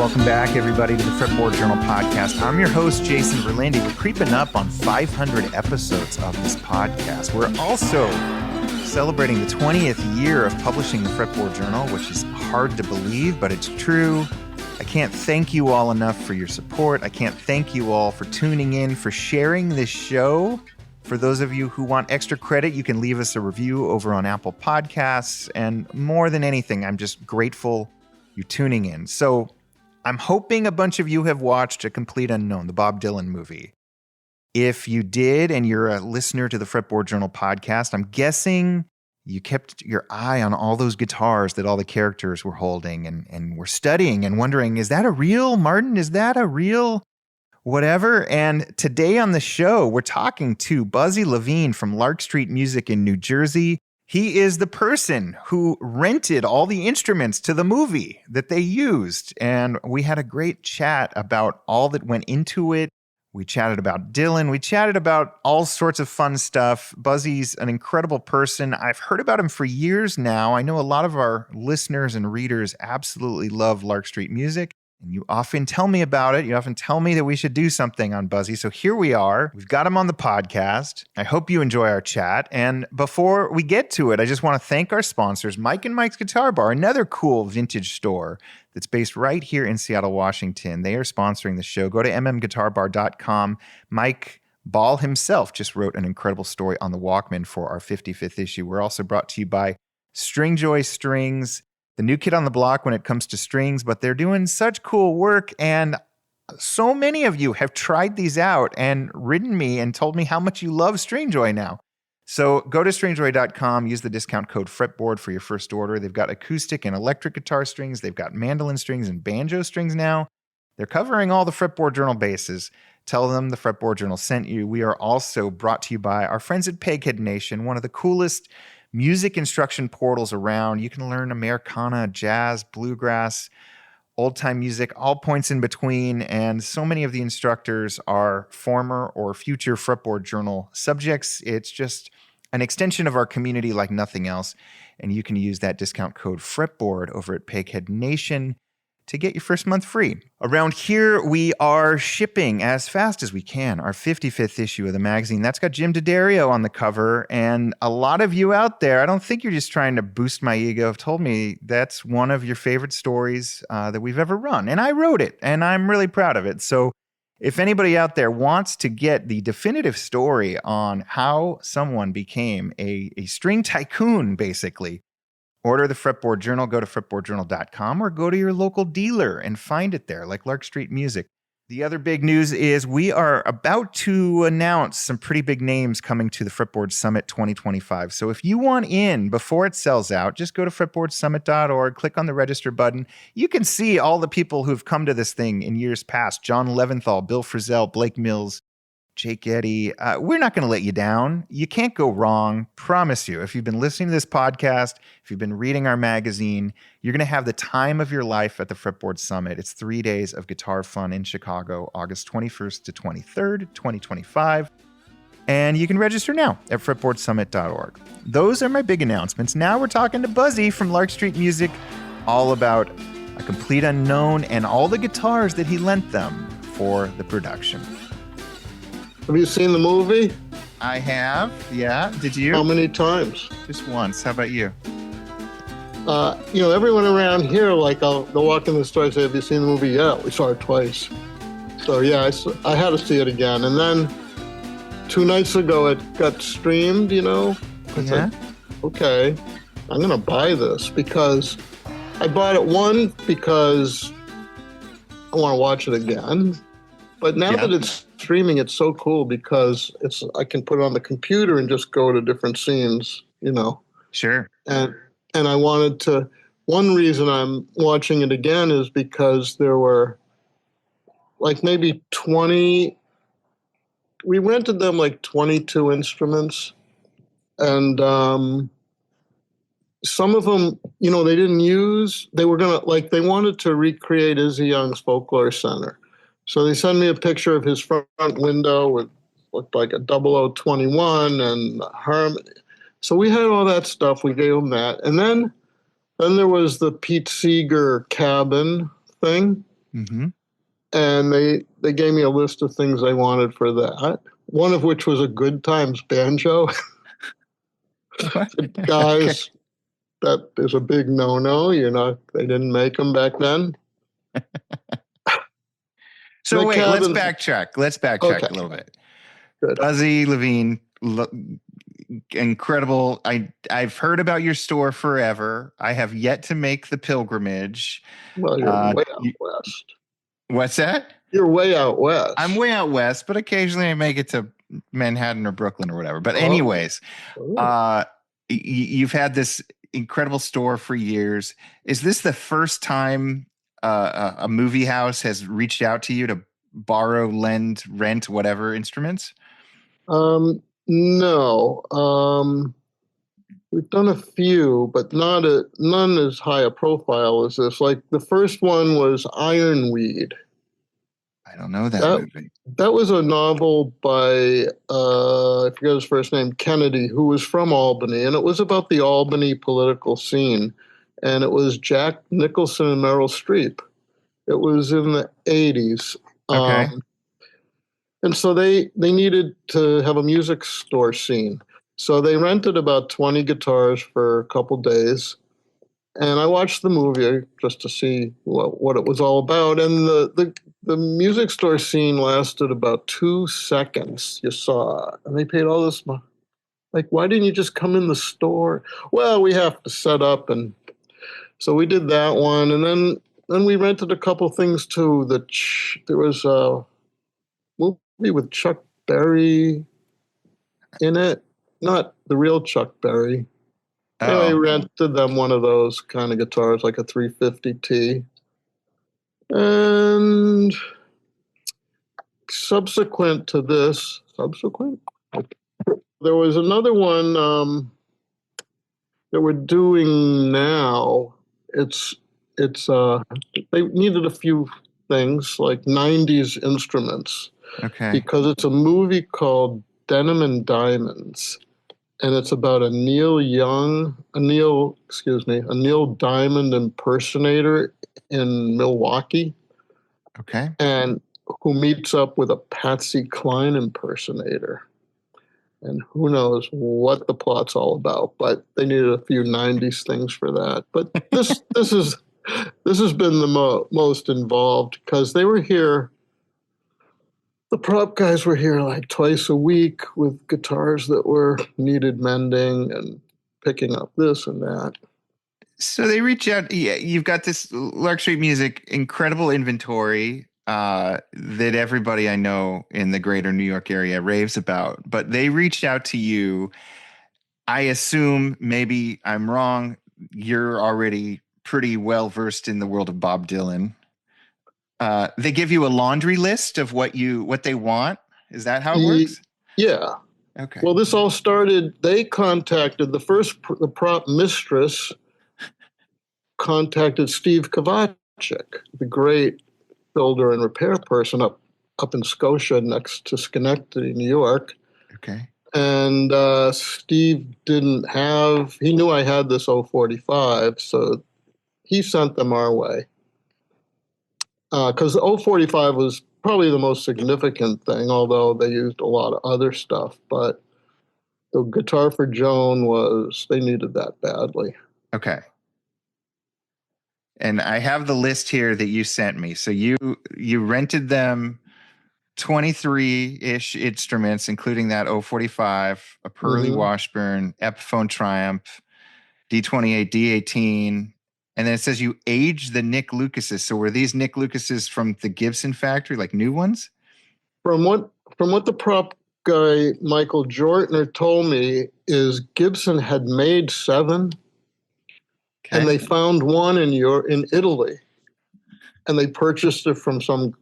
Welcome back, everybody, to the Fretboard Journal podcast. I'm your host, Jason Verlandy. We're creeping up on 500 episodes of this podcast. We're also celebrating the 20th year of publishing the Fretboard Journal, which is hard to believe, but it's true. I can't thank you all enough for your support. I can't thank you all for tuning in, for sharing this show. For those of you who want extra credit, you can leave us a review over on Apple Podcasts. And more than anything, I'm just grateful you're tuning in. So I'm hoping a bunch of you have watched A Complete Unknown, the Bob Dylan movie. If you did, and you're a listener to the Fretboard Journal podcast, I'm guessing you kept your eye on all those guitars that all the characters were holding and were studying and wondering, is that a real Martin? Is that a real whatever? And today on the show, we're talking to Buzzy Levine from Lark Street Music in New Jersey. He is the person who rented all the instruments to the movie that they used. And we had a great chat about all that went into it. We chatted about Dylan. We chatted about all sorts of fun stuff. Buzzy's an incredible person. I've heard about him for years now. I know a lot of our listeners and readers absolutely love Lark Street Music. And you often tell me about it. You often tell me that we should do something on Buzzy. So here we are. We've got him on the podcast. I hope you enjoy our chat. And before we get to it, I just want to thank our sponsors, Mike and Mike's Guitar Bar, another cool vintage store that's based right here in Seattle, Washington. They are sponsoring the show. Go to mmguitarbar.com. Mike Ball himself just wrote an incredible story on the Walkman for our 55th issue. We're also brought to you by Stringjoy Strings, the new kid on the block when it comes to strings, but they're doing such cool work. And so many of you have tried these out and written me and told me how much you love Stringjoy now. So go to stringjoy.com, use the discount code Fretboard for your first order. They've got acoustic and electric guitar strings. They've got mandolin strings and banjo strings now. They're covering all the Fretboard Journal bases. Tell them the Fretboard Journal sent you. We are also brought to you by our friends at Peghead Nation, one of the coolest music instruction portals around. You can learn Americana, jazz, bluegrass, old-time music, all points in between. And so many of the instructors are former or future Fretboard Journal subjects. It's just an extension of our community like nothing else. And you can use that discount code Fretboard over at Peghead Nation to get your first month free. Around here, we are shipping as fast as we can our 55th issue of the magazine. That's got Jim D'Addario on the cover. And a lot of you out there, I don't think you're just trying to boost my ego, have told me that's one of your favorite stories that we've ever run. And I wrote it, and I'm really proud of it. So if anybody out there wants to get the definitive story on how someone became a string tycoon, basically, order the Fretboard Journal, go to fretboardjournal.com, or go to your local dealer and find it there, like Lark Street Music. The other big news is we are about to announce some pretty big names coming to the Fretboard Summit 2025. So if you want in before it sells out, just go to fretboardsummit.org, click on the register button. You can see all the people who've come to this thing in years past: John Leventhal, Bill Frisell, Blake Mills, Jake Eddy. We're not going to let you down. You can't go wrong. Promise you. If you've been listening to this podcast, if you've been reading our magazine, you're going to have the time of your life at the Fretboard Summit. It's 3 days of guitar fun in Chicago, August 21st to 23rd, 2025. And you can register now at fretboardsummit.org. Those are my big announcements. Now we're talking to Buzzy from Lark Street Music, all about A Complete Unknown and all the guitars that he lent them for the production. Have you seen the movie? I have, yeah. Did you? How many times? Just once. How about you? Everyone around here, they'll walk in the store and say, have you seen the movie? Yeah, we saw it twice. So yeah, I had to see it again. And then 2 nights ago, it got streamed, It's like, okay, I'm going to buy this because I bought it because I want to watch it again. But now that it's streaming, it's so cool because I can put it on the computer and just go to different scenes, Sure. And I wanted to. One reason I'm watching it again is because there were maybe 20. We rented them 22 instruments, and some of them, they didn't use. They were they wanted to recreate Izzy Young's Folklore Center. So they sent me a picture of his front window with looked like a 0021 and harmony. So we had all that stuff. We gave him that. And then there was the Pete Seeger cabin thing. Mm-hmm. And they gave me a list of things they wanted for that. One of which was a Good Times banjo. Okay. Guys, that is a big no-no. They didn't make them back then. So wait, let's backtrack. Let's backtrack Okay, a little bit. good. Buzzy Levine, incredible. I've heard about your store forever. I have yet to make the pilgrimage. Well, you're way out west. What's that? You're way out west. I'm way out west, but occasionally I make it to Manhattan or Brooklyn or whatever. But anyways, you've had this incredible store for years. Is this the first time a movie house has reached out to you to borrow, lend, rent, whatever instruments? No. We've done a few, but none as high a profile as this. Like the first one was Ironweed. I don't know that movie. That was a novel by I forget his first name, Kennedy, who was from Albany, and it was about the Albany political scene. And it was Jack Nicholson and Meryl Streep. It was in the 80s. Okay. And so they needed to have a music store scene. So they rented about 20 guitars for a couple days. And I watched the movie just to see what it was all about. And the music store scene lasted about 2 seconds. You saw it. And they paid all this money. Like, why didn't you just come in the store? Well, we have to set up. And so we did that one. And then we rented a couple things too. There was a movie with Chuck Berry in it. Not the real Chuck Berry. Anyway, rented them one of those kind of guitars, like a 350T. And subsequent to this, there was another one that we're doing now. They needed a few things like 90s instruments. Okay. Because it's a movie called Denim and Diamonds. And it's about a Neil Diamond impersonator in Milwaukee. Okay. And who meets up with a Patsy Cline impersonator. And who knows what the plot's all about, but they needed a few 90s things for that. But this has been the most involved because they were here. The prop guys were here like twice a week with guitars that needed mending and picking up this and that. So they reach out. Yeah, you've got this Lark Street Music incredible inventory that everybody I know in the greater New York area raves about. But they reached out to you. I assume, maybe I'm wrong, you're already pretty well versed in the world of Bob Dylan. They give you a laundry list of what they want. Is that how it works? Yeah. Okay. Well, this all started. They contacted the prop mistress. Contacted Steve Kovacic, the great builder and repair person up in Scotia, next to Schenectady, New York. Okay. And Steve he knew I had this 045, so he sent them our way. Because the 045 was probably the most significant thing, although they used a lot of other stuff. But the guitar for Joan they needed that badly. Okay. And I have the list here that you sent me. So you rented them 23-ish instruments, including that 045, a Pearly Washburn, Epiphone Triumph, D28, D18. And then it says you aged the Nick Lucases. So were these Nick Lucases from the Gibson factory, like new ones? From what the prop guy Michael Jortner told me is Gibson had made 7, and they found one in Italy, and they purchased it from some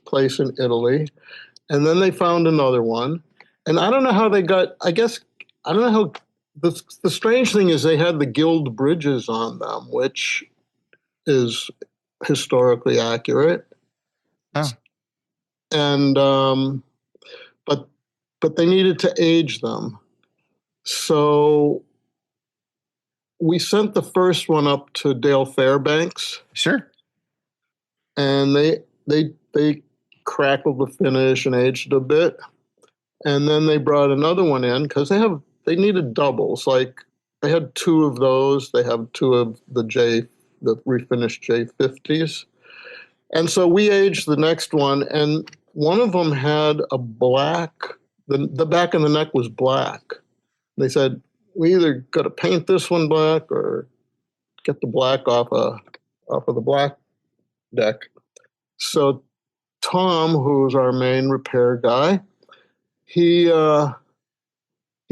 place in Italy, and then they found another one, and I don't know how they got. I don't know how. The strange thing is they had the gilt bridges on them, which is historically accurate. Oh. And but they needed to age them. So we sent the first one up to Dale Fairbanks. Sure. and they crackled the finish and aged a bit, and then they brought another one in because they needed doubles. Like they had two of those. They have two of the refinished J50s, and so we aged the next one, and one of them had a black. The back of the neck was black. They said we either got to paint this one black or get the black off of the black deck. So Tom, who's our main repair guy, he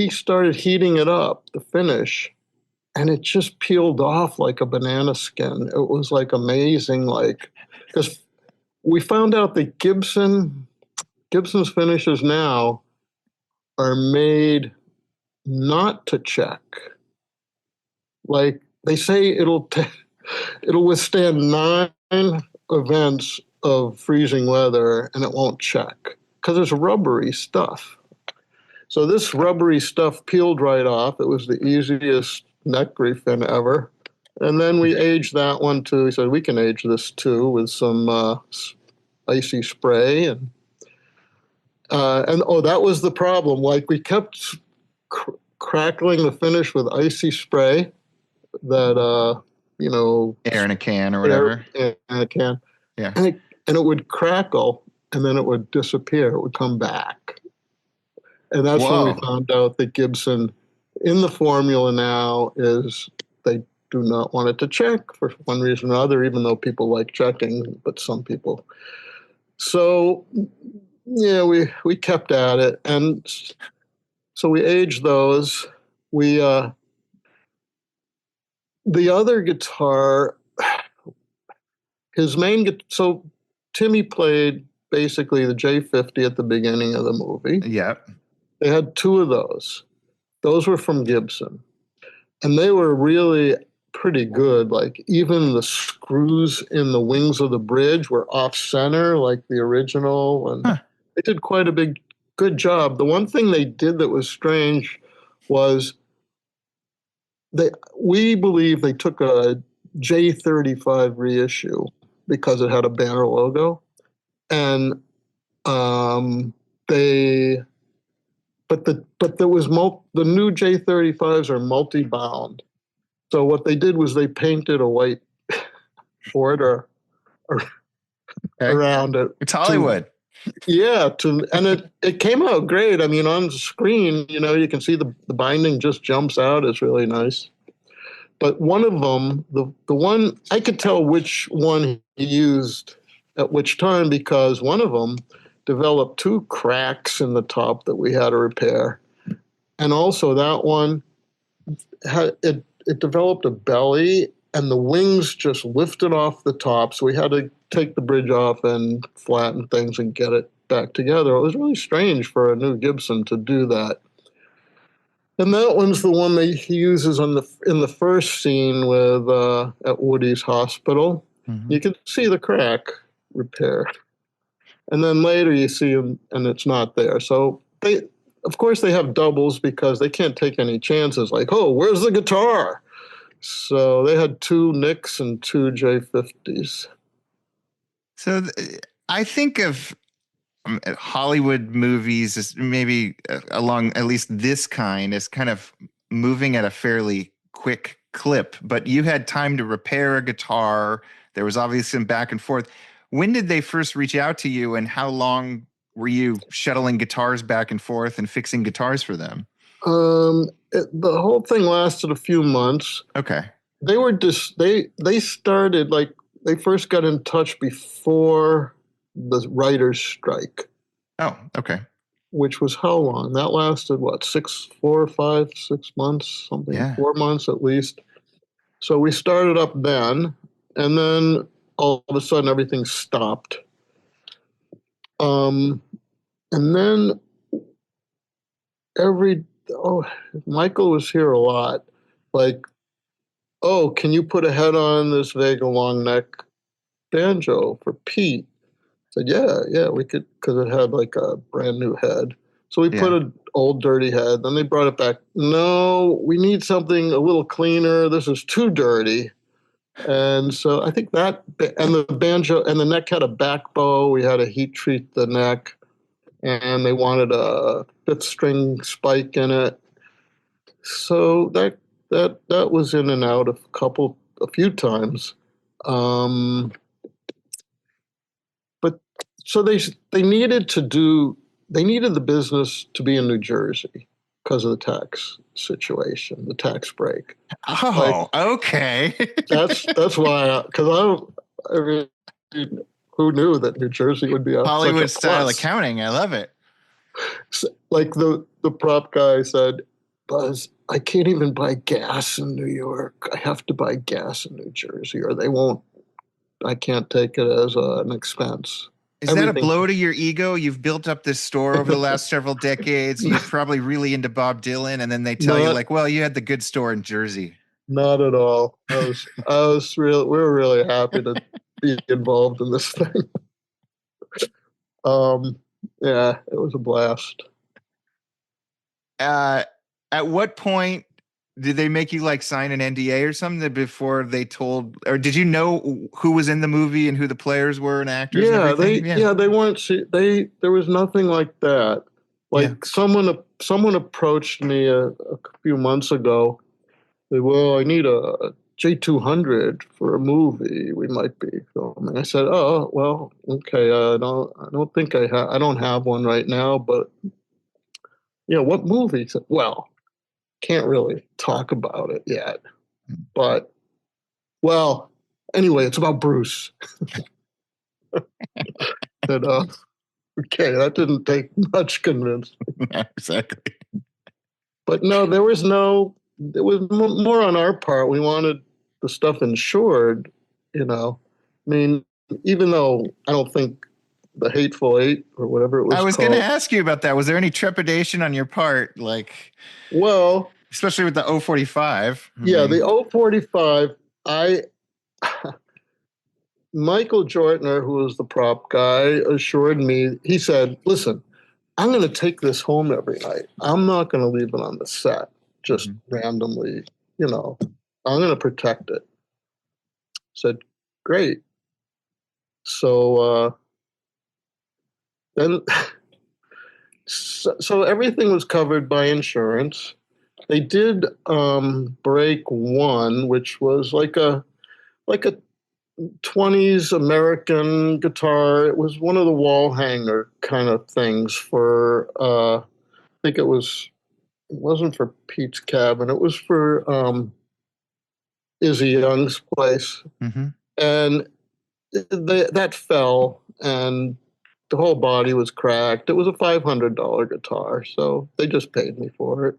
started heating it up, the finish, and it just peeled off like a banana skin. It was like amazing, like because we found out that Gibson's finishes now are made not to check. Like they say it'll withstand 9 events of freezing weather and it won't check because it's rubbery stuff. So this rubbery stuff peeled right off. It was the easiest neck refin ever. And then we aged that one too. He said, we can age this too with some icy spray. And that was the problem. Like we kept crackling the finish with icy spray that, air in a can or whatever. Air in a can. Yeah. And it would crackle and then it would disappear. It would come back. And that's when we found out that Gibson in the formula now is they do not want it to check for one reason or another, even though people like checking, but some people. So, yeah, we kept at it. And so we aged those. The other guitar, so Timmy played basically the J50 at the beginning of the movie. Yeah. They had two of those. Those were from Gibson. And they were really pretty good. Like even the screws in the wings of the bridge were off center like the original. And they did quite a good job. The one thing they did that was strange was we believe they took a J35 reissue because it had a banner logo. And But there was the new J35s are multi-bound. So what they did was they painted a white border around it. It's Hollywood. And it came out great. I mean, on the screen, you can see the binding just jumps out. It's really nice. But one of them, the one, I could tell which one he used at which time because one of them developed 2 cracks in the top that we had to repair. And also that one, it developed a belly and the wings just lifted off the top. So we had to take the bridge off and flatten things and get it back together. It was really strange for a new Gibson to do that. And that one's the one that he uses in the first scene with at Woody's hospital. Mm-hmm. You can see the crack repair. And then later you see them and it's not there. So of course they have doubles because they can't take any chances like, oh, where's the guitar? So they had 2 Nicks and 2 J50s. So I think of Hollywood movies as maybe along at least this kind as kind of moving at a fairly quick clip, but you had time to repair a guitar. There was obviously some back and forth. When did they first reach out to you and how long were you shuttling guitars back and forth and fixing guitars for them? The whole thing lasted a few months. Okay. They were they started like they first got in touch before the writer's strike. Oh, okay. Which was how long? That lasted what, 4 or 5, 6 months, something, yeah. 4 months at least. So we started up then, and then all of a sudden everything stopped. And then Michael was here a lot. Like, oh, can you put a head on this Vega long neck banjo for Pete? I said, yeah, we could, because it had like a brand new head. So we put an old dirty head. Then they brought it back. No, we need something a little cleaner. This is too dirty. And so I think that, and the banjo, and the neck had a back bow. We had to heat treat the neck, and they wanted a fifth string spike in it. So that was in and out a few times. Um, but so they needed the business to be in New Jersey because of the tax situation, the tax break. Like, Oh, okay. that's why, because I mean, who knew that New Jersey would be such a Hollywood style plus? accounting. I love it. Like the prop guy said, Buzz, I can't even buy gas in New York. I have to buy gas in New Jersey, or they won't. I can't take it as an expense. Is that a Everything. blow to your ego? You've built up this store over the last several decades. You're probably really into Bob Dylan, and then they tell you, Not like, well, you had the good store in Jersey. not at all. We were really happy to be involved in this thing. Um, yeah, it was a blast. At what point did they make you like sign an NDA or something before they told, or did you know who was in the movie and who the players were and actors and everything? They weren't. There was nothing like that. Yeah. Like someone approached me a few months ago. Said, well, I need a J200 for a movie we might be filming. I said, oh well, okay. I don't have one right now, but what movie? He said, well, can't really talk about it yet, but well, anyway, it's about Bruce. And, okay, that didn't take much convincing. Exactly. But no, it was more on our part. We wanted the stuff insured, I mean, even though I don't think the Hateful Eight or whatever it was I was called. going to ask you about that. Was there any trepidation on your part? Like, Well, especially with the 045. yeah, the 045, Michael Jortner, who was the prop guy, assured me, he said, listen, I'm going to take this home every night. I'm not going to leave it on the set just randomly, I'm going to protect it. Said, great. So then, so everything was covered by insurance. They did break one, which was like a 20s American guitar. It was one of the wall hanger kind of things for, I think it wasn't for Pete's Cabin. It was for Izzy Young's place. Mm-hmm. And that fell, and the whole body was cracked. It was a $500 guitar, so they just paid me for it,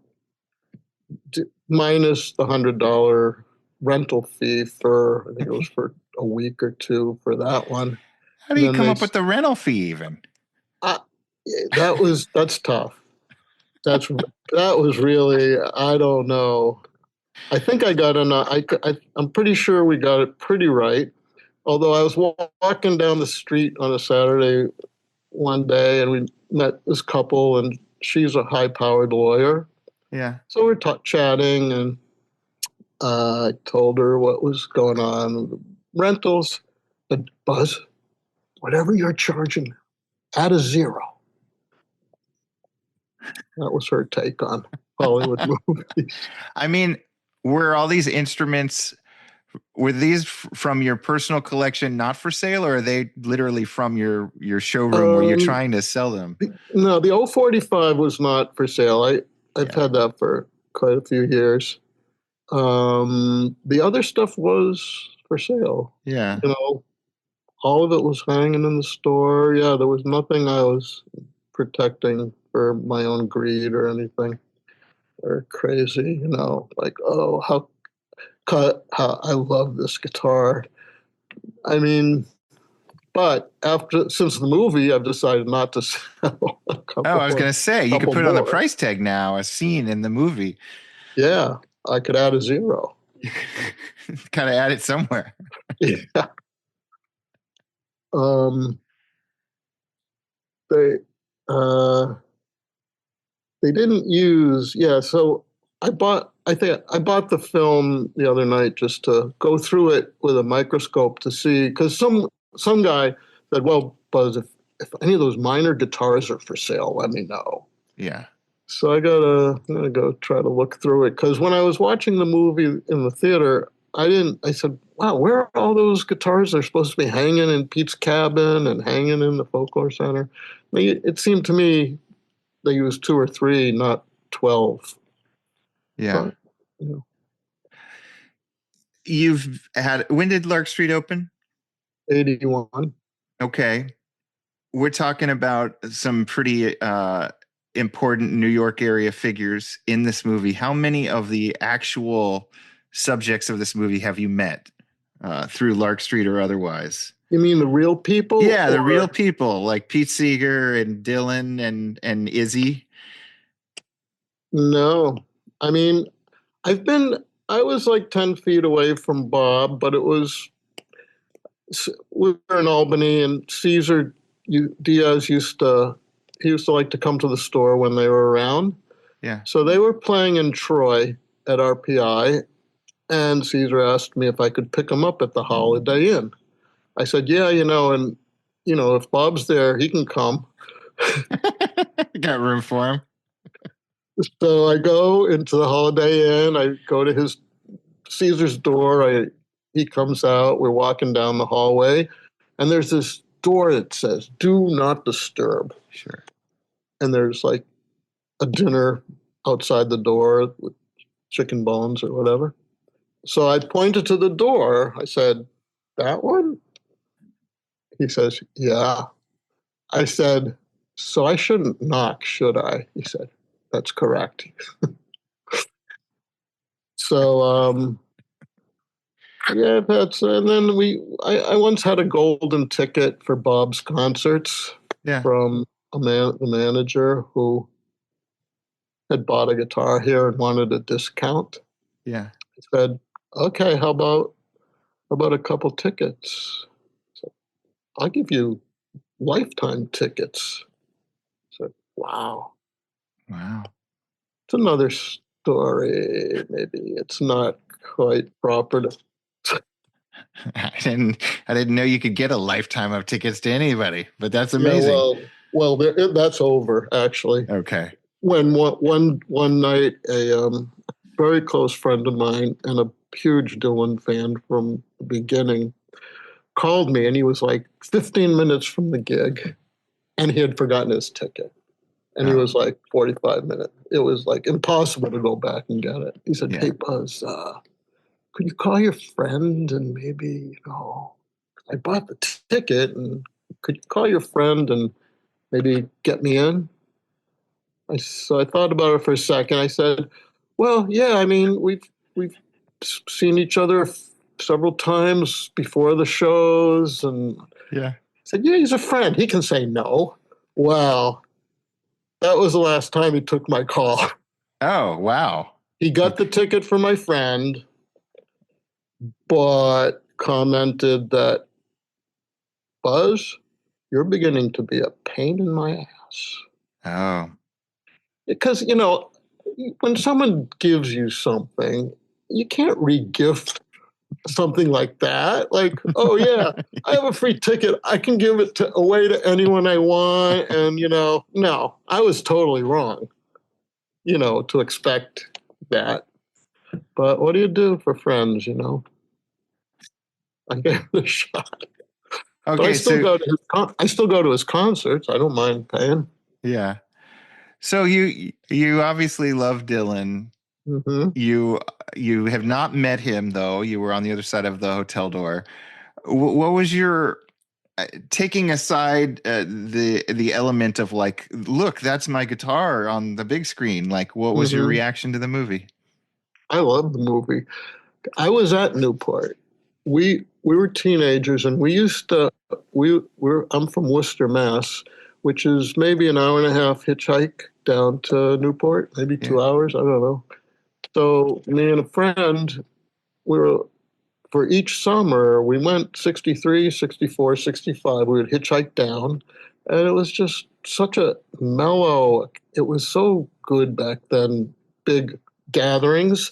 minus the $100 rental fee for, I think it was for a week or two for that one. How do you come up with the rental fee even? That's tough. That was really, I don't know. I think I got I'm pretty sure we got it pretty right. Although I was walking down the street on a Saturday one day, and we met this couple, and she's a high-powered lawyer. Yeah. So we're chatting, and I told her what was going on. Rentals, but Buzz, whatever you're charging, add a zero. That was her take on Hollywood movies. I mean, were all these instruments, were these from your personal collection, not for sale, or are they literally from your showroom where you're trying to sell them? No, the 045 was not for sale. I've had that for quite a few years. The other stuff was for sale. Yeah. All of it was hanging in the store. Yeah, there was nothing I was protecting for my own greed or anything, or crazy, like, oh, how I love this guitar. I mean, but since the movie, I've decided not to sell a couple. Oh, I was going to say, you could put it on the more. price tag now, a scene in the movie. Yeah, I could add a zero. Kind of add it somewhere. Yeah. They didn't use, so I bought I think I bought the film the other night just to go through it with a microscope to see, because some guy said, "Well, Buzz, if any of those minor guitars are for sale, let me know." Yeah. So I'm gonna go try to look through it, because when I was watching the movie in the theater, I said, "Wow, where are all those guitars? They're supposed to be hanging in Pete's cabin and hanging in the folklore center." It seemed to me they used two or three, not 12. Yeah. But, you know, When did Lark Street open? 81. Okay. We're talking about some pretty important New York area figures in this movie. How many of the actual subjects of this movie have you met through Lark Street or otherwise? You mean the real people? Yeah, the real people like Pete Seeger and Dylan and Izzy. No. I mean, I was like 10 feet away from Bob, but we were in Albany, and Diaz he used to like to come to the store when they were around. Yeah. So they were playing in Troy at RPI, and Caesar asked me if I could pick him up at the Holiday Inn. I said, yeah, and if Bob's there, he can come. Got room for him. So I go into the Holiday Inn. I go to his Caesar's door. He comes out. We're walking down the hallway, and there's this door that says "Do not disturb." Sure. And there's like a dinner outside the door with chicken bones or whatever. So I pointed to the door. I said, "That one?" He says, "Yeah." I said, "So I shouldn't knock, should I?" He said, "That's correct." So, yeah, and then I once had a golden ticket for Bob's concerts from the manager who had bought a guitar here and wanted a discount. Yeah. He said, "Okay, how about a couple tickets?" So I'll give you lifetime tickets. I said, "Wow." Wow. It's another story. Maybe it's not quite proper to. I didn't know you could get a lifetime of tickets to anybody, but that's amazing. Yeah, well, that's over actually. Okay. When one night, a very close friend of mine and a huge Dylan fan from the beginning called me, and he was like 15 minutes from the gig, and he had forgotten his ticket. And he was like 45 minutes. It was like impossible to go back and get it. He said, "Hey, Buzz, could you call your friend and maybe, I bought the ticket, and could you call your friend and maybe get me in?" So I thought about it for a second. I said, "Well, yeah, I mean, we've seen each other several times before the shows." And yeah, I said, "Yeah, he's a friend. He can say no." Well, that was the last time he took my call. Oh, wow. He got the ticket for my friend, but commented that, "Buzz, you're beginning to be a pain in my ass." Oh. Because, when someone gives you something, you can't re-gift something like that. Like, "Oh, yeah, I have a free ticket. I can give it away to anyone I want." And, no, I was totally wrong, to expect that. But what do you do for friends, I gave it a shot. Okay, but I still go to his concerts. I don't mind paying. Yeah. So you obviously love Dylan. Mm-hmm. You have not met him though. You were on the other side of the hotel door. What was your taking aside the element of like, look, that's my guitar on the big screen. Like, what was your reaction to the movie? I love the movie. I was at Newport. We were teenagers, and we used to. I'm from Worcester, Mass, which is maybe an hour and a half hitchhike down to Newport, maybe 2 hours. I don't know. So me and a friend, for each summer, we went 63, 64, 65. We would hitchhike down, and it was just such a mellow. It was so good back then. Big gatherings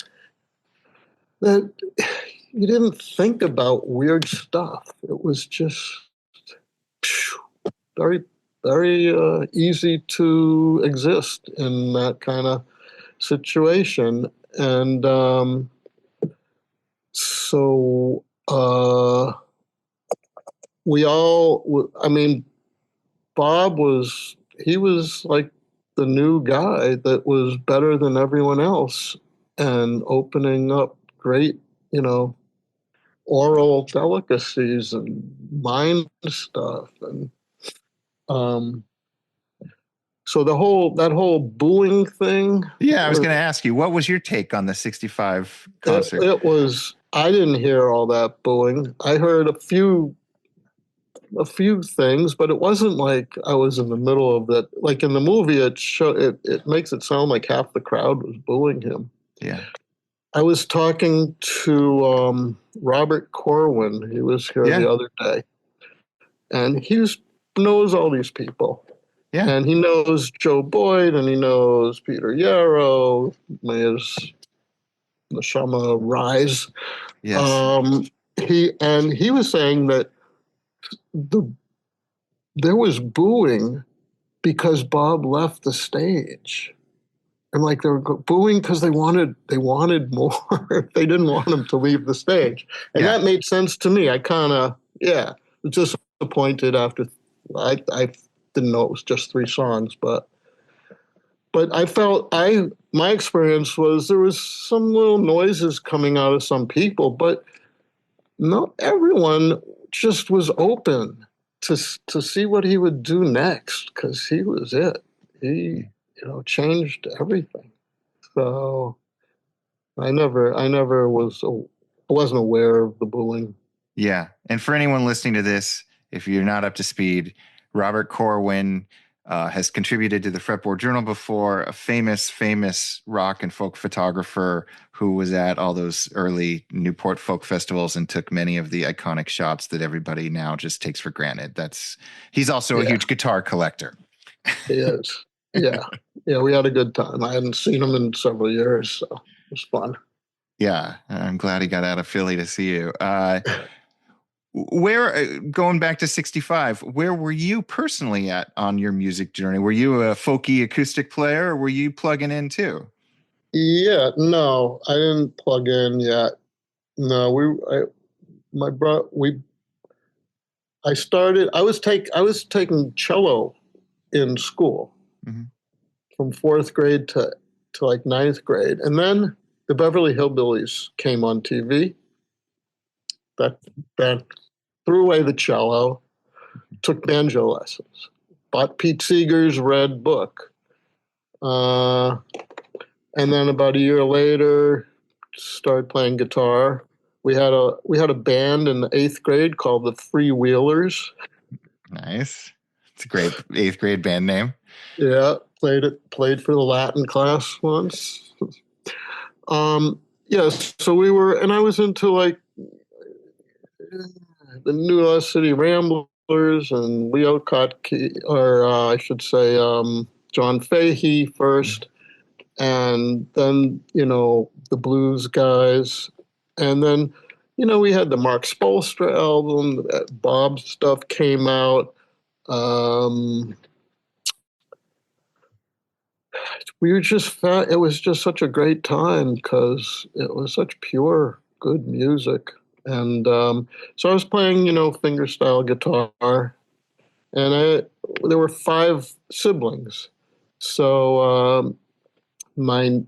that you didn't think about weird stuff. It was just very, very easy to exist in that kind of situation. And so we all, I mean, Bob he was like the new guy that was better than everyone else and opening up great, oral delicacies and mind stuff. And so that whole booing thing. Yeah, I was going to ask you, what was your take on the 65 concert? It was, I didn't hear all that booing. I heard a few things, but it wasn't like I was in the middle of that. Like in the movie, it makes it sound like half the crowd was booing him. Yeah. I was talking to Robert Corwin. He was here the other day, and he knows all these people. Yeah. And he knows Joe Boyd, and he knows Peter Yarrow, his Neshama Rise. Yes. He was saying that there was booing because Bob left the stage. And like they were booing because they wanted more. They didn't want him to leave the stage. And that made sense to me. I kind of, was disappointed after I didn't know it was just 3 songs, but I felt my experience was there was some little noises coming out of some people, but not everyone just was open to see what he would do next, because he was it. He changed everything. So I wasn't aware of the booing. Yeah. And for anyone listening to this, if you're not up to speed, Robert Corwin has contributed to the Fretboard Journal before, a famous rock and folk photographer who was at all those early Newport folk festivals and took many of the iconic shots that everybody now just takes for granted. He's also a huge guitar collector. He is. Yeah. Yeah, we had a good time. I hadn't seen him in several years, so it was fun. Yeah, I'm glad he got out of Philly to see you. Going back to 65, where were you personally at on your music journey? Were you a folky acoustic player, or were you plugging in too? Yeah, no, I didn't plug in yet. No, I was taking cello in school from 4th grade to like 9th grade. And then the Beverly Hillbillies came on TV. That threw away the cello, took banjo lessons, bought Pete Seeger's Red Book. And then about a year later, started playing guitar. We had a band in the 8th grade called the Freewheelers. Nice. It's a great 8th grade band name. Yeah, played for the Latin class once. Yes, so we were, and I was into like the New Lost City Ramblers and Leo Kottke, or I should say John Fahey first, and then the blues guys, and then we had the Mark Spolstra album. Bob's stuff came out. It was just such a great time because it was such pure, good music. And so I was playing, fingerstyle guitar, and there were 5 siblings. So I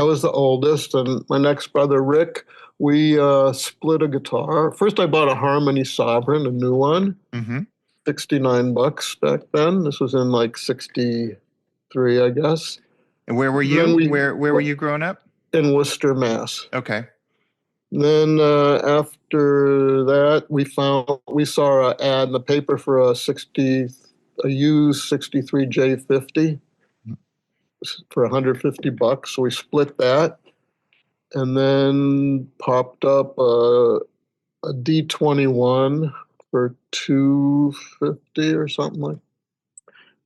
was the oldest, and my next brother, Rick, we split a guitar. First, I bought a Harmony Sovereign, a new one, $69 back then. This was in like 63, I guess. And where were you? Where were you growing up? In Worcester, Mass. Okay. Then after that, we saw an ad in the paper for a used 63 J50 for $150. So we split that, and then popped up a D21 for $250 or something like.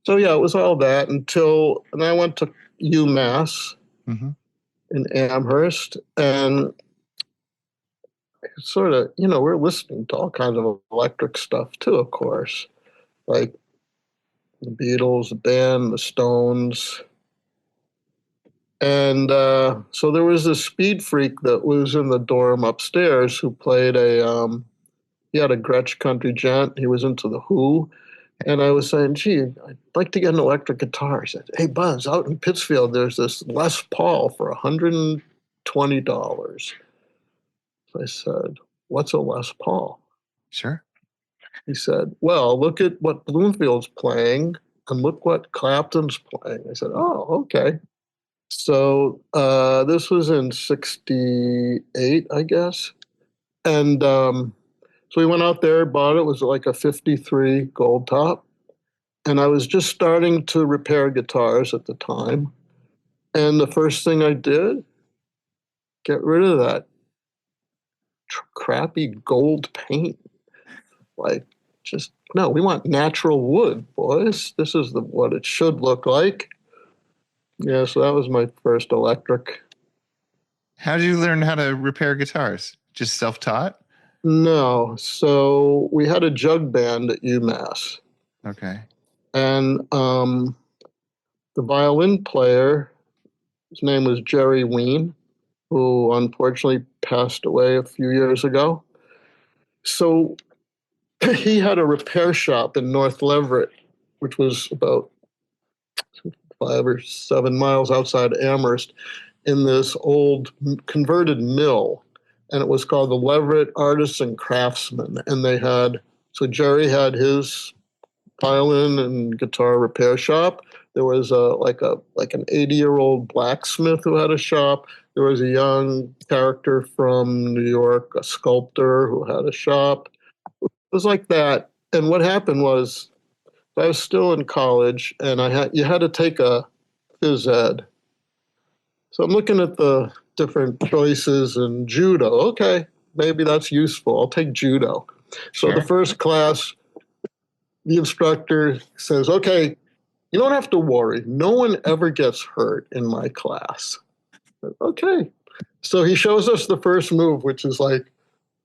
So yeah, it was all that and I went to UMass Mm-hmm. in Amherst, and sort of, we're listening to all kinds of electric stuff too, of course, like the Beatles, the band, the Stones. And so there was this speed freak that was in the dorm upstairs who played he had a Gretsch country gent. He was into the Who. And I was saying, gee, I'd like to get an electric guitar. He said, hey, Buzz, out in Pittsfield, there's this Les Paul for $120. So I said, what's a Les Paul? Sure. He said, well, look at what Bloomfield's playing and look what Clapton's playing. I said, oh, okay. So this was in 68, I guess. And so we went out there, bought it. It was like a 53 gold top. And I was just starting to repair guitars at the time. And the first thing I did, get rid of that crappy gold paint. Like, just, no, we want natural wood, boys. This is what it should look like. Yeah, so that was my first electric. How did you learn how to repair guitars? Just self-taught? No. So we had a jug band at UMass. Okay. And the violin player, his name was Jerry Ween, who unfortunately passed away a few years ago. So he had a repair shop in North Leverett, which was about 5 or 7 miles outside Amherst, in this old converted mill. And it was called the Leverett Artists and Craftsmen. And so Jerry had his violin and guitar repair shop. There was like an 80-year-old blacksmith who had a shop. There was a young character from New York, a sculptor who had a shop. It was like that. And what happened was, I was still in college, and you had to take a phys ed. So I'm looking at the different choices in judo. Okay, maybe that's useful. I'll take judo. So the first class, the instructor says, okay, you don't have to worry. No one ever gets hurt in my class. Okay. So he shows us the first move, which is like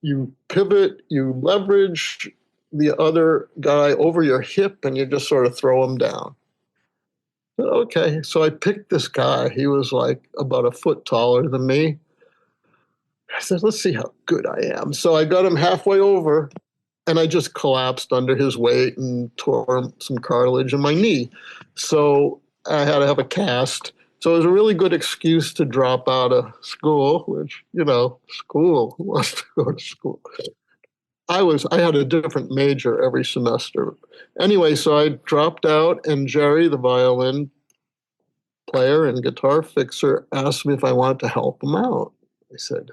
you pivot, you leverage the other guy over your hip, and you just sort of throw him down. Okay. So I picked this guy. He was like about a foot taller than me. I said, let's see how good I am. So I got him halfway over, and I just collapsed under his weight and tore some cartilage in my knee. So I had to have a cast. So it was a really good excuse to drop out of school, which, school, who wants to go to school? I had a different major every semester. Anyway, so I dropped out, and Jerry, the violin player and guitar fixer, asked me if I wanted to help him out. I said,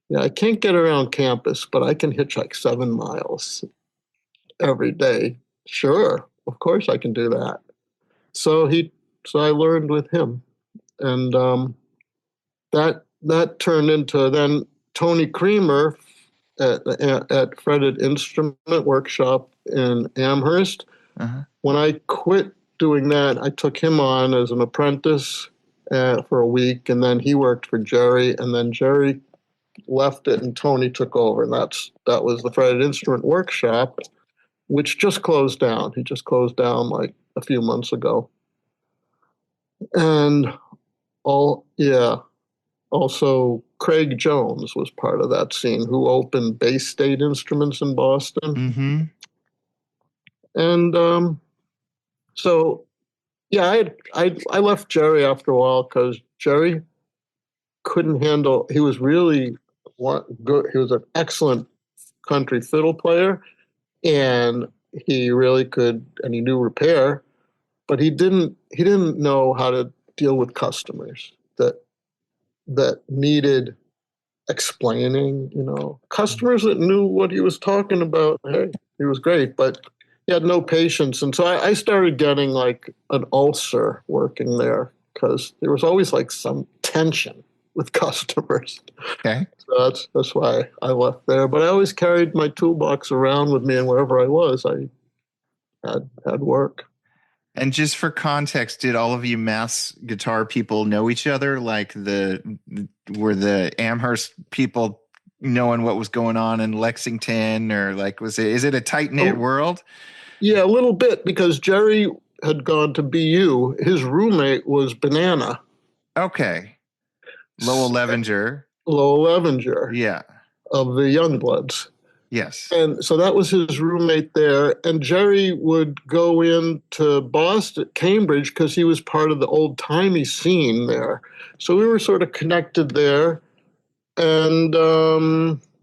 yeah, I can't get around campus, but I can hitchhike 7 miles every day. Sure, of course I can do that. So I learned with him, and that turned into then Tony Creamer at Fretted Instrument Workshop in Amherst. Uh-huh. When I quit doing that, I took him on as an apprentice for a week, and then he worked for Jerry, and then Jerry left it and Tony took over, and that was the Fretted Instrument Workshop, which just closed down. He just closed down like a few months ago. And also Craig Jones was part of that scene, who opened Bay State Instruments in Boston. Mm-hmm. And so yeah, I left Jerry after a while because Jerry couldn't handle. He was really good. He was an excellent country fiddle player, and he really could, and he knew repair, but he didn't know how to deal with customers that needed explaining. Customers that knew what he was talking about. Hey, he was great, but he had no patience, and so I started getting like an ulcer working there because there was always like some tension with customers. Okay. So that's why I left there. But I always carried my toolbox around with me, and wherever I was, I had work. And just for context, did all of you mass guitar people know each other? Like were the Amherst people knowing what was going on in Lexington, or like is it a tight knit Oh, world? yeah, a little bit, because Jerry had gone to BU. His roommate was Banana, Okay. Lowell Levenger. Lowell Levenger Yeah. of the Youngbloods. Yes. And so that was his roommate there. And Jerry would go into Boston, Cambridge, because he was part of the old timey scene there. So we were sort of connected there. And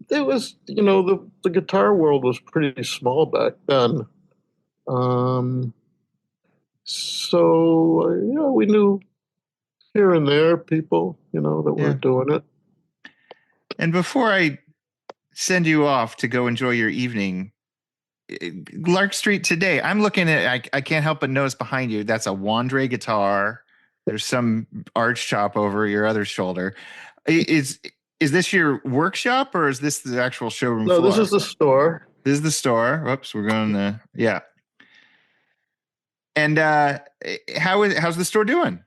it was, the guitar world was pretty small back then. So, we knew here and there people, that were Yeah. doing it. And before I send you off to go enjoy your evening, Lark Street today, I'm looking at, I can't help but notice behind you, that's a Wandre guitar. There's some arch chop over your other shoulder. Is this your workshop, or is this the actual showroom No, floor? this is the store. This is the store. Whoops, we're going to, yeah. And how's the store doing?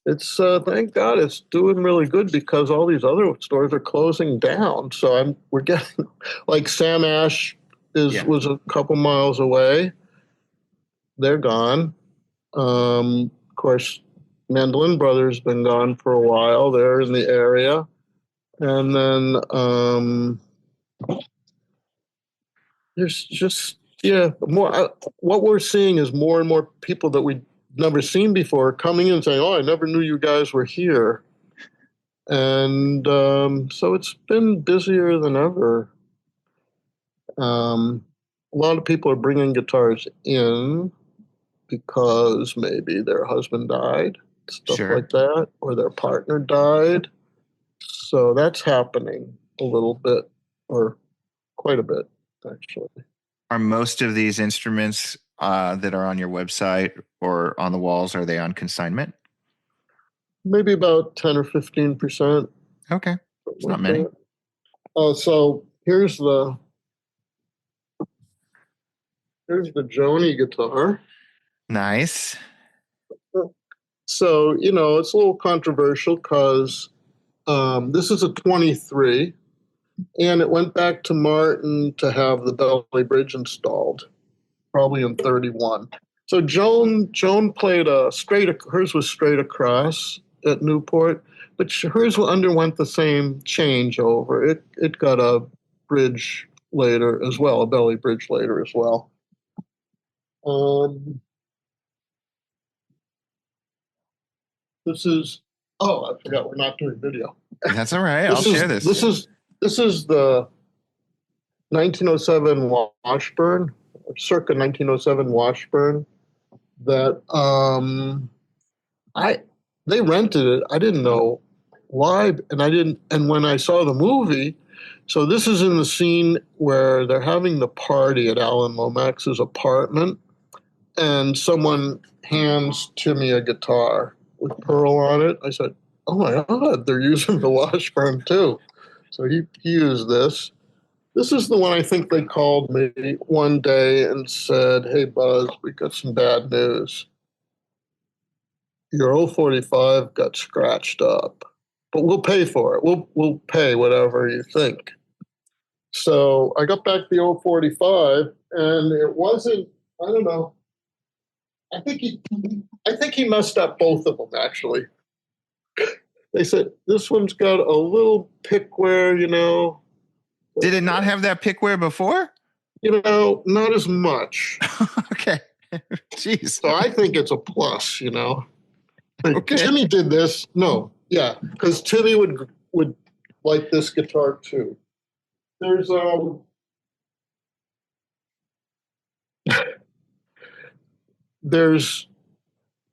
It's thank God it's doing really good, because all these other stores are closing down. So we're getting, like, Sam Ash was a couple miles away. They're gone. Of course, Mandolin Brothers been gone for a while. They're in the area. And then there's just, more. What we're seeing is more and more people that we've never seen before coming in and saying, "Oh, I never knew you guys were here." And so it's been busier than ever. A lot of people are bringing guitars in because maybe their husband died, stuff like that, or their partner died. So that's happening a little bit, or quite a bit, actually. Are most of these instruments that are on your website or on the walls, are they on consignment? Maybe about 10 or 15%. Okay. It's not many. So here's the Joni guitar. Nice. So, it's a little controversial, because this is a 23, and it went back to Martin to have the belly bridge installed, probably in 31. So Joan played hers was straight across at Newport, but hers underwent the same changeover. It got a bridge later as well, a belly bridge later as well. This is, I forgot we're not doing video. That's all right. I'll share this. This is the 1907 Washburn, circa 1907 Washburn, that they rented it. I didn't know why, and when I saw the movie, so this is in the scene where they're having the party at Alan Lomax's apartment, and someone hands Timmy a guitar with Pearl on it. I said, "Oh my God, they're using the Washburn too." So he used this. This is the one I think they called me one day and said, "Hey, Buzz, we got some bad news. Your 045 got scratched up, but we'll pay for it. We'll pay whatever you think." So I got back the 045, and it wasn't, I don't know. I think he messed up both of them, actually. They said, "This one's got a little pickwear, Did it not have that pickwear before? Not as much." Okay. Jeez. So I think it's a plus, Okay. Timmy did this. No, yeah, because Timmy would like this guitar too.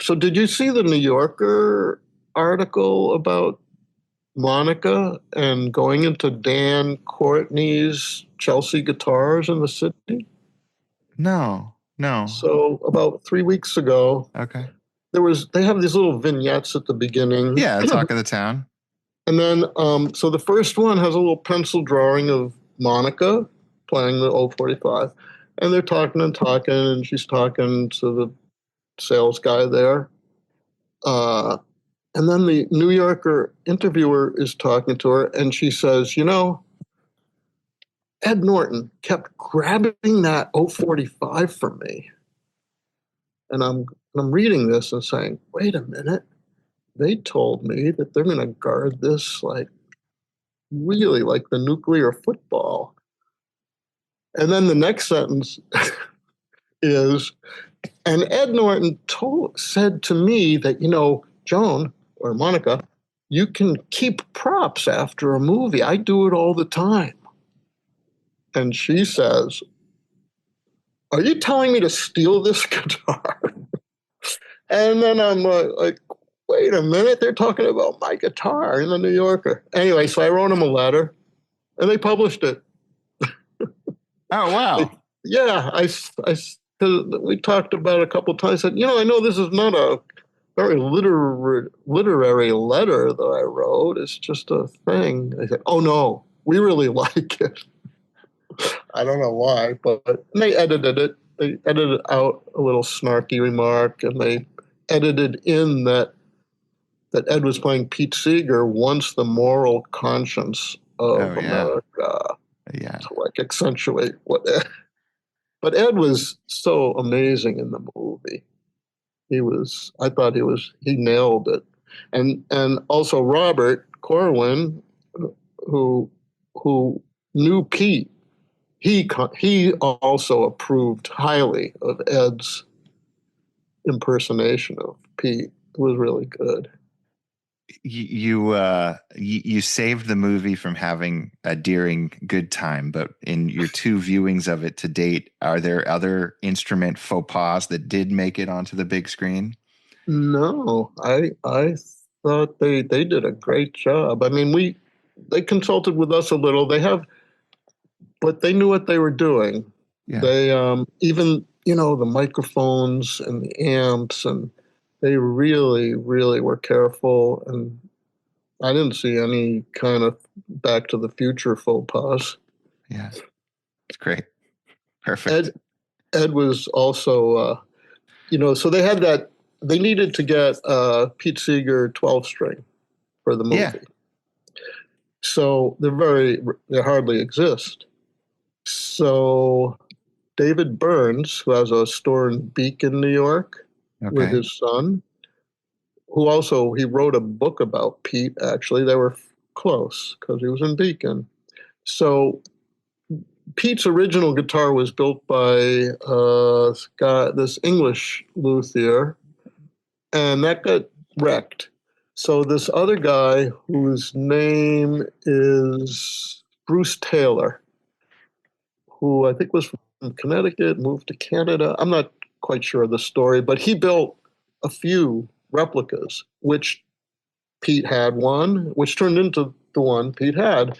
So did you see the New Yorker article about Monica and going into Dan Courtney's Chelsea Guitars in the city? No. So about 3 weeks ago, Okay. they have these little vignettes at the beginning. Yeah, Talk of the Town. And then, so the first one has a little pencil drawing of Monica playing the 045. And they're talking, and she's talking to the sales guy there. And then the New Yorker interviewer is talking to her, and she says, Ed Norton kept grabbing that 045 from me. And I'm reading this and saying, wait a minute. They told me that they're going to guard this like really like the nuclear football. And then the next sentence is, and Ed Norton said to me that, Joan or Monica, you can keep props after a movie. I do it all the time. And she says, are you telling me to steal this guitar? And then I'm like, wait a minute, they're talking about my guitar in the New Yorker. Anyway, so I wrote them a letter, and they published it. Oh, wow. Yeah, we talked about it a couple of times. I said, I know this is not a very literary letter that I wrote. It's just a thing. They said, oh, no, we really like it. I don't know why, but they edited it. They edited out a little snarky remark, and they edited in that Ed was playing Pete Seeger once the moral conscience of America to like accentuate what Ed. But Ed was so amazing in the movie. He nailed it. And also Robert Corwin, who knew Pete, he also approved highly of Ed's impersonation of Pete. It was really good. You saved the movie from having a Deering good time, but in your two viewings of it to date, are there other instrument faux pas that did make it onto the big screen? No, I thought they did a great job. I mean, they consulted with us a little. But they knew what they were doing. Yeah. They even the microphones and the amps, and they really, really were careful. And I didn't see any kind of Back to the Future faux pas. Yeah, it's great. Perfect. Ed was also, so they had that. They needed to get Pete Seeger 12-string for the movie. Yeah. So they hardly exist. So David Burns, who has a store in Beacon, New York, with his son, he wrote a book about Pete, actually. They were close because he was in Beacon. So Pete's original guitar was built by this English luthier, and that got wrecked. So this other guy, whose name is Bruce Taylor, who I think was from Connecticut, moved to Canada. I'm not quite sure of the story, but he built a few replicas, which Pete had one, which turned into the one Pete had.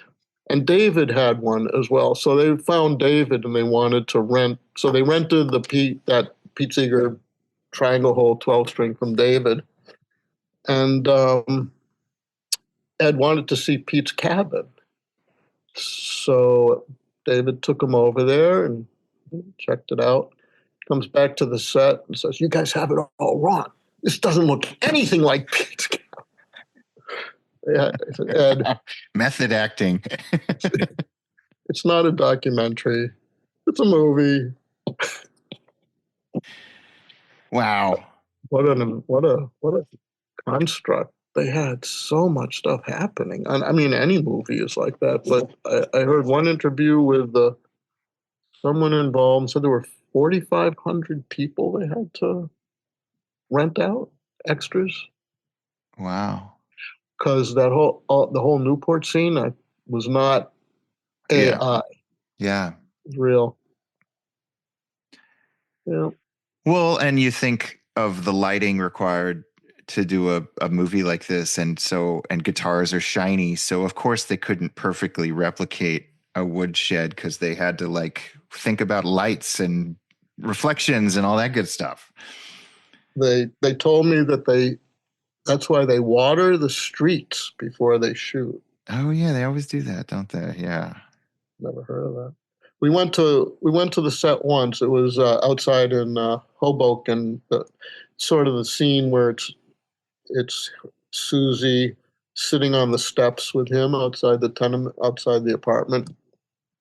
And David had one as well. So they found David and they wanted to rent. So they rented that Pete Seeger triangle hole 12-string from David. And Ed wanted to see Pete's cabin. So David took him over there and checked it out. Comes back to the set and says, you guys have it all wrong. This doesn't look anything like Pete's cabin. Yeah, Ed. Method acting. It's not a documentary. It's a movie. Wow. What a construct. They had so much stuff happening. I mean, any movie is like that, but I heard one interview with someone involved said there were 4,500 people they had to rent out, extras. Wow. Because the whole Newport scene was not AI. Yeah. It was real. Yeah. Well, and you think of the lighting required to do a movie like this, and guitars are shiny, so of course they couldn't perfectly replicate a woodshed because they had to think about lights and reflections and all that good stuff. They told me that that's why they water the streets before they shoot. Oh yeah, they always do that, don't they? Yeah. Never heard of that. we went to the set once. It was outside in Hoboken. Sort of the scene where it's Susie sitting on the steps with him outside the tenement, outside the apartment.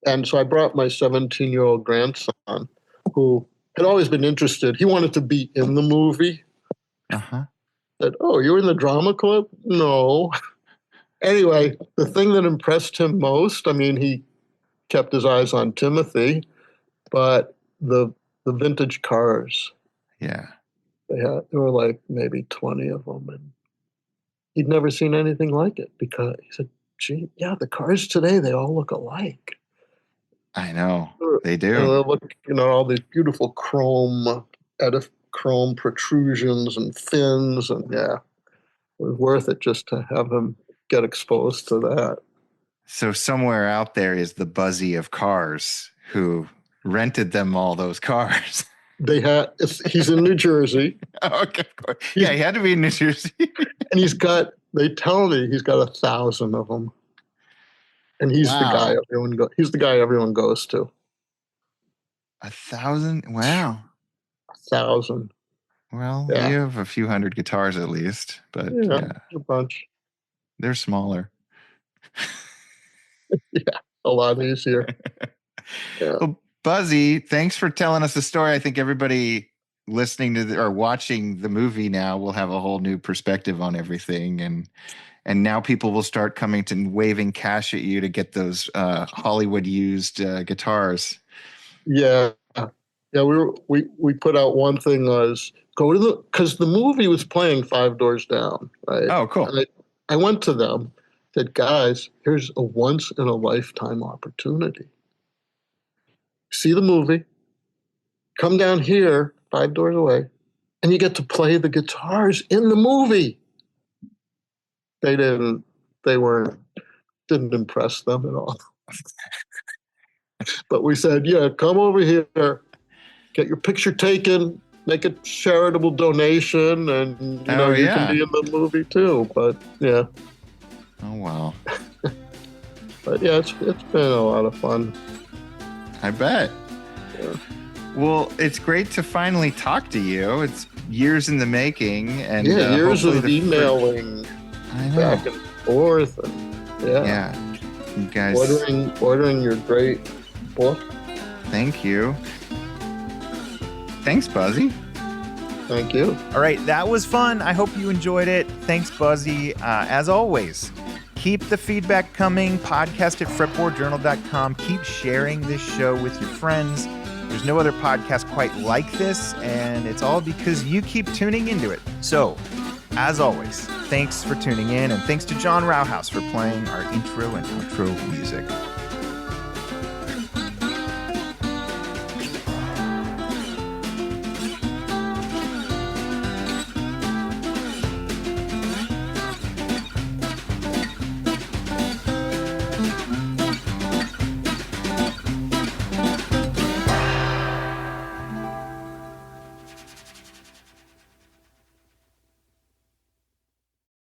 And so I brought my 17-year-old grandson, who had always been interested. He wanted to be in the movie. Uh-huh. Said, "Oh, you're in the drama club?" No. Anyway, the thing that impressed him most, I mean, he kept his eyes on Timothy, but the vintage cars. Yeah. There were like maybe 20 of them, and he'd never seen anything like it because he said, "Gee, yeah, the cars today, they all look alike." I know. They do. And they look, all these beautiful chrome protrusions and fins, and yeah, it was worth it just to have him get exposed to that. So somewhere out there is the Buzzy of cars who rented them all those cars. He's in New Jersey. Oh, okay, of course. Yeah, he had to be in New Jersey. And they tell me he's got 1,000 of them. And he's the guy everyone goes to. 1,000? Wow. 1,000. Well, Yeah. you have a few hundred guitars at least, but yeah. A bunch. They're smaller. Yeah, a lot easier. Yeah. Well, Buzzy, thanks for telling us the story. I think everybody listening to or watching the movie now will have a whole new perspective on everything, and now people will start coming to waving cash at you to get those Hollywood used guitars. Yeah. We put out one thing was because the movie was playing 5 doors down, right? Oh, cool. And I went to them, said, "Guys, here's a once in a lifetime opportunity. See the movie, come down here 5 doors away, and you get to play the guitars in the movie." They didn't impress them at all. But we said, "Yeah, come over here, get your picture taken, make a charitable donation, and you can be in the movie too." But yeah. Oh wow. But yeah, it's been a lot of fun. I bet. Yeah. Well, it's great to finally talk to you. It's years in the making, and years of emailing back and forth, and you guys ordering your great book. Thank you. Thanks, Buzzy. Thank you. All right, that was fun. I hope you enjoyed it. Thanks, Buzzy. As always, keep the feedback coming. Podcast at fretboardjournal.com. Keep sharing this show with your friends. There's no other podcast quite like this, and it's all because you keep tuning into it. So, as always, thanks for tuning in, and thanks to John Rauhaus for playing our intro and outro music.